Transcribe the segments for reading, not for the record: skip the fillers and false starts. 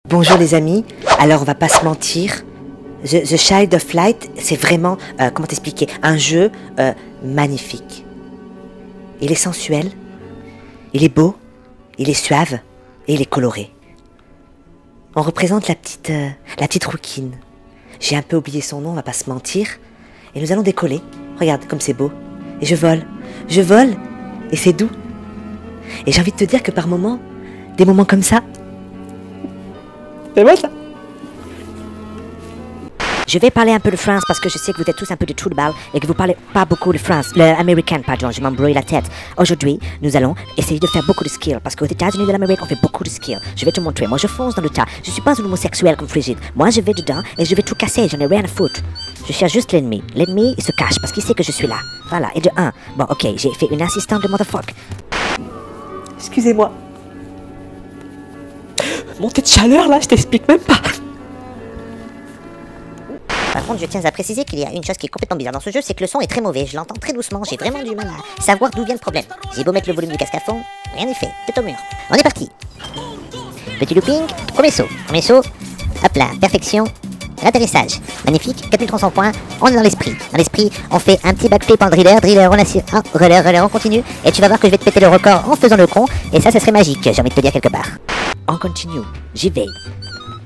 Bonjour les amis, alors on va pas se mentir, The Child of Light, c'est vraiment, comment t'expliquer, un jeu magnifique. Il est sensuel, il est beau, il est suave et il est coloré. On représente la petite rouquine. J'ai un peu oublié son nom, on va pas se mentir. Et nous allons décoller, regarde comme c'est beau. Et je vole et c'est doux. Et j'ai envie de te dire que par moments, des moments comme ça, c'est bon ça. Je vais parler un peu de France parce que je sais que vous êtes tous un peu de trou de balle et que vous parlez pas beaucoup de France, l'américaine, pardon, je m'embrouille la tête. Aujourd'hui, nous allons essayer de faire beaucoup de skills parce qu'aux États-Unis de l'Amérique, on fait beaucoup de skills. Je vais te montrer. Moi, je fonce dans le tas. Je suis pas un homosexuel comme Frigide. Moi, je vais dedans et je vais tout casser. J'en ai rien à foutre. Je cherche juste l'ennemi. L'ennemi, il se cache parce qu'il sait que je suis là. Voilà. Et de 1. Bon, ok, j'ai fait une assistante de motherfucker. Excusez-moi. Montée de chaleur là, je t'explique même pas. Par contre, je tiens à préciser qu'il y a une chose qui est complètement bizarre dans ce jeu, c'est que le son est très mauvais. Je l'entends très doucement, j'ai vraiment du mal à savoir d'où vient le problème. J'ai beau mettre le volume du casque à fond, rien n'est fait, c'est au mur. On est parti. Petit looping, premier saut, hop là, perfection, l'atterrissage. Magnifique, 4300 points, on est dans l'esprit. Dans l'esprit, on fait un petit backflip en driller, relais, on continue. Et tu vas voir que je vais te péter le record en faisant le con, et ça serait magique, j'ai envie de te dire quelque part. On continue, j'y vais.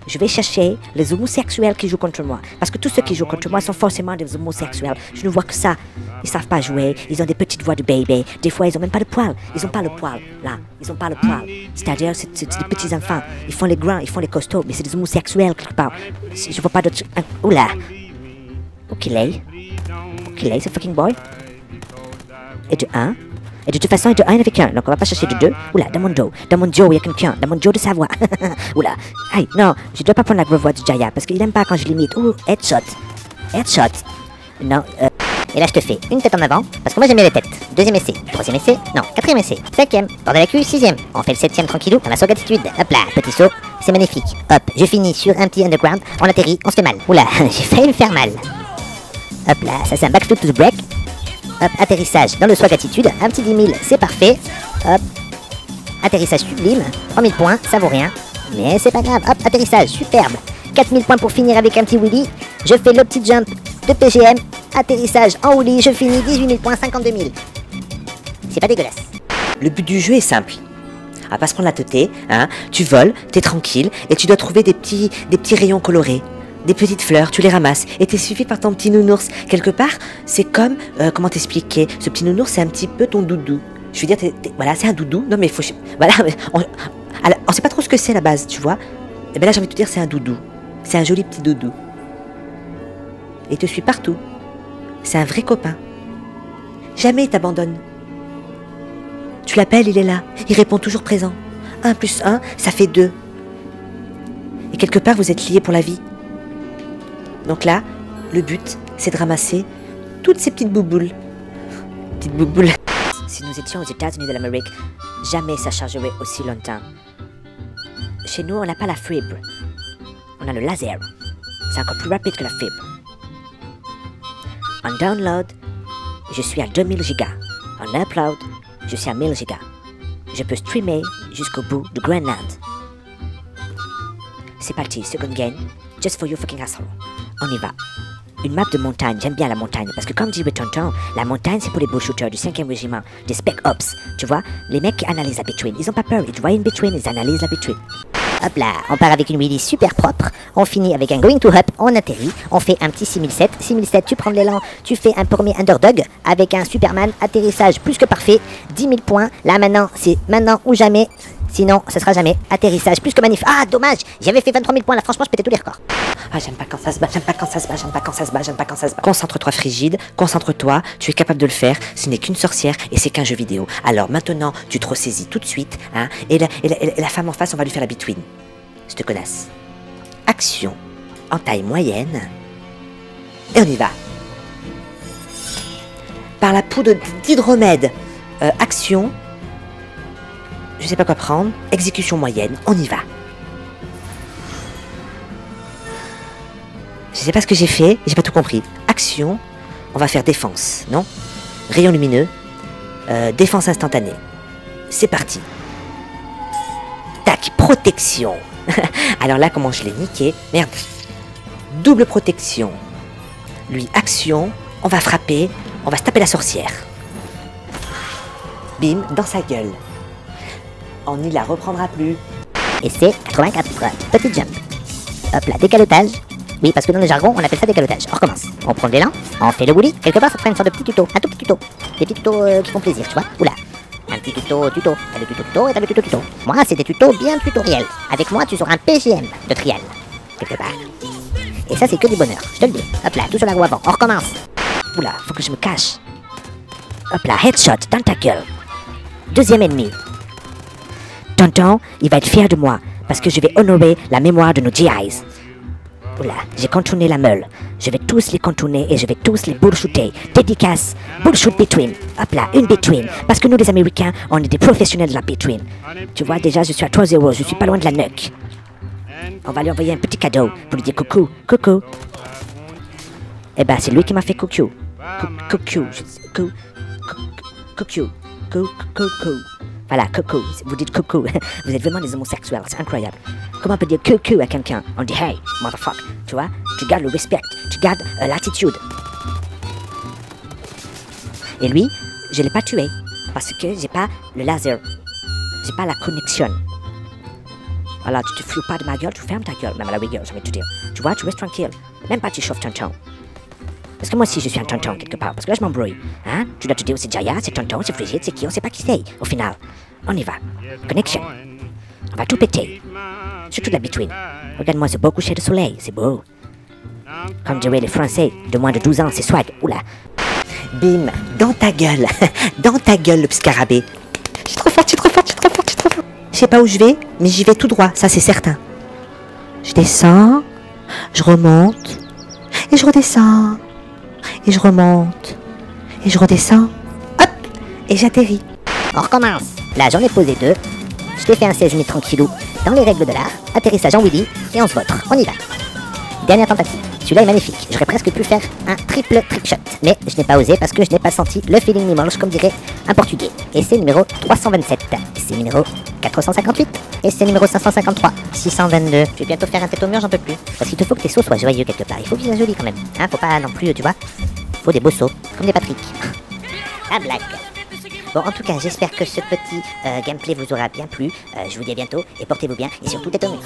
Je vais chercher les homosexuels qui jouent contre moi. Parce que tous ceux qui jouent contre moi sont forcément des homosexuels. Je ne vois que ça. Ils savent pas jouer. Ils ont des petites voix de bébé. Des fois, ils ont même pas de poils. Ils ont pas le poil. Là, ils ont pas le poil. C'est-à-dire, c'est des petits enfants. Ils font les grands, ils font les costauds. Mais c'est des homosexuels quelque part. Je vois pas d'autres... Oula. Où qu'il est, ce fucking boy. Et de 1. Et de toute façon, il y en avait qu'un, donc on va pas chercher de 2. Oula, dans mon dos, il y a quelqu'un, dans mon dos de sa voix. Oula, aïe, non, je dois pas prendre la grosse voix de Jaya, parce qu'il aime pas quand je l'imite. Ouh, headshot. Non, Et là, je te fais une tête en avant, parce que moi j'aime bien les têtes. Deuxième essai, troisième essai, non, quatrième essai, cinquième, bord de la queue, sixième. On fait le septième tranquillou, dans la sauce attitude. Hop là, petit saut, c'est magnifique. Hop, je finis sur un petit underground, on atterrit, on se fait mal. Oula, j'ai failli me faire mal. Hop là, ça c'est un backflip to the break. Hop, atterrissage dans le swag attitude, un petit 10 000, c'est parfait. Hop, atterrissage sublime, 3000 points, ça vaut rien, mais c'est pas grave. Hop, atterrissage, superbe, 4000 points pour finir avec un petit wheelie. Je fais le petit jump de PGM, atterrissage en wheelie, je finis 18 000 points, 52 000. C'est pas dégueulasse. Le but du jeu est simple. À pas se prendre la teuté, hein. Tu voles, t'es tranquille, et tu dois trouver des petits rayons colorés. Des petites fleurs, tu les ramasses et t'es suffi par ton petit nounours. Quelque part, c'est comme, comment t'expliquer, ce petit nounours, c'est un petit peu ton doudou. Je veux dire, voilà, c'est un doudou. Non mais il faut... Voilà, on sait pas trop ce que c'est à la base, tu vois. Et bien là, j'ai envie de te dire, c'est un doudou. C'est un joli petit doudou. Et il te suit partout. C'est un vrai copain. Jamais il t'abandonne. Tu l'appelles, il est là. Il répond toujours présent. 1 plus 1, ça fait 2. Et quelque part, vous êtes liés pour la vie. Donc là, le but, c'est de ramasser toutes ces petites bouboules. Petites bouboules. Si nous étions aux États-Unis de l'Amérique, jamais ça chargerait aussi longtemps. Chez nous, on n'a pas la fibre. On a le laser. C'est encore plus rapide que la fibre. En download, je suis à 2000 gigas. En upload, je suis à 1000 gigas. Je peux streamer jusqu'au bout du Groenland. C'est parti, second game. Just for you fucking asshole. On y va. Une map de montagne, j'aime bien la montagne, parce que comme dit Tonton, la montagne c'est pour les bullshooters du 5e régiment, des spec ops, tu vois, les mecs qui analysent la between, ils ont pas peur, ils voient une between, ils analysent la between. Hop là, on part avec une wheelie super propre, on finit avec un going to up, on atterrit, on fait un petit 6007, 6007, tu prends de l'élan, tu fais un premier underdog, avec un Superman, atterrissage plus que parfait, 10 000 points, là maintenant, c'est maintenant ou jamais, sinon ce sera jamais, atterrissage plus que magnifique. Ah dommage, j'avais fait 23 000 points, là franchement je pétais tous les records. Ah, j'aime pas quand ça se bat, j'aime pas quand ça se bat. Concentre-toi Frigide, concentre-toi, tu es capable de le faire, ce n'est qu'une sorcière et c'est qu'un jeu vidéo. Alors maintenant, tu te ressaisis tout de suite, hein, et la femme en face, on va lui faire la between. Cette connasse. Action, en taille moyenne, et on y va. Par la poudre d'hydromède, action, je sais pas quoi prendre, exécution moyenne, on y va. Je sais pas ce que j'ai fait, j'ai pas tout compris. Action, on va faire défense, non? Rayon lumineux, défense instantanée. C'est parti. Tac, protection. Alors là, comment je l'ai niqué? Merde. Double protection. Lui, action. On va frapper. On va se taper la sorcière. Bim, dans sa gueule. On n'y la reprendra plus. Et c'est 84. Petit jump. Hop là, décalotage. Oui, parce que dans le jargon, on appelle ça décalotage. On recommence. On prend de l'élan, on fait le woolly. Quelque part, ça te fera une sorte de petit tuto. Un tout petit tuto. Des petits tutos qui font plaisir, tu vois. Oula. Un petit tuto. T'as le tuto et t'as le tuto. Moi, c'est des tutos bien tutoriels. Avec moi, tu seras un PGM de trial. Quelque part. Et ça, c'est que du bonheur. Je te le dis. Hop là, tout sur la roue avant. On recommence. Oula, faut que je me cache. Hop là, headshot dans ta gueule. Deuxième ennemi. Tonton, il va être fier de moi parce que je vais honorer la mémoire de nos GIs. Oula, j'ai contourné la meule. Je vais tous les contourner et je vais tous les bullshooter. Dédicace, bullshoot between. Hop là, une between. Parce que nous, les Américains, on est des professionnels de la between. Tu vois, déjà, je suis à 3-0. Je suis pas loin de la nuque. On va lui envoyer un petit cadeau pour lui dire coucou, coucou. Eh ben, c'est lui qui m'a fait coucou. Coucou. Coucou. Coucou. Voilà, coucou. Vous dites coucou. Vous êtes vraiment des homosexuels, c'est incroyable. Comment on peut dire coucou à quelqu'un? On dit hey, motherfucker. Tu vois? Tu gardes le respect, tu gardes l'attitude. Et lui, je l'ai pas tué parce que j'ai pas le laser. J'ai pas la connexion. Alors, tu te fous pas de ma gueule, tu fermes ta gueule, même à la rigueur, j'ai envie de te dire. Tu vois, tu restes tranquille. Même pas tu chauffes tonton. Parce que moi aussi, je suis un tonton quelque part. Parce que là, je m'embrouille. Hein? Tu dois te dire, c'est Jaya, c'est tonton, c'est Frigide, c'est qui, on sait pas qui c'est. Au final, on y va. Connection. On va tout péter. Surtout la between. Regarde-moi ce beau coucher de soleil, c'est beau. Comme diraient les Français de moins de 12 ans, c'est swag. Oula. Bim, dans ta gueule. Dans ta gueule, le scarabée. Je suis trop fort. Je sais pas où je vais, mais j'y vais tout droit, ça c'est certain. Je descends, je remonte, et je redescends, et je remonte, et je redescends, hop, et j'atterris. On recommence. Là, j'en ai posé 2. Je t'ai fait un 16 minutes tranquillou. Dans les règles de l'art, atterrissage en wheelie, et on se vautre. On y va. Dernière tentative. Celui-là est magnifique. J'aurais presque pu faire un triple trickshot. Mais je n'ai pas osé parce que je n'ai pas senti le feeling ni manche, comme dirait un portugais. Et c'est numéro 327. C'est numéro 458. Et c'est numéro 553. 622. Je vais bientôt faire un tête au mur, j'en peux plus. Parce qu'il te faut que tes sauts soient joyeux quelque part. Il faut qu'ils soient jolis quand même. Hein, faut pas non plus, tu vois. Faut des beaux sauts. Comme des Patrick. La blague. Bon, en tout cas, j'espère que ce petit gameplay vous aura bien plu. Je vous dis à bientôt et portez-vous bien. Et surtout, tête au mur.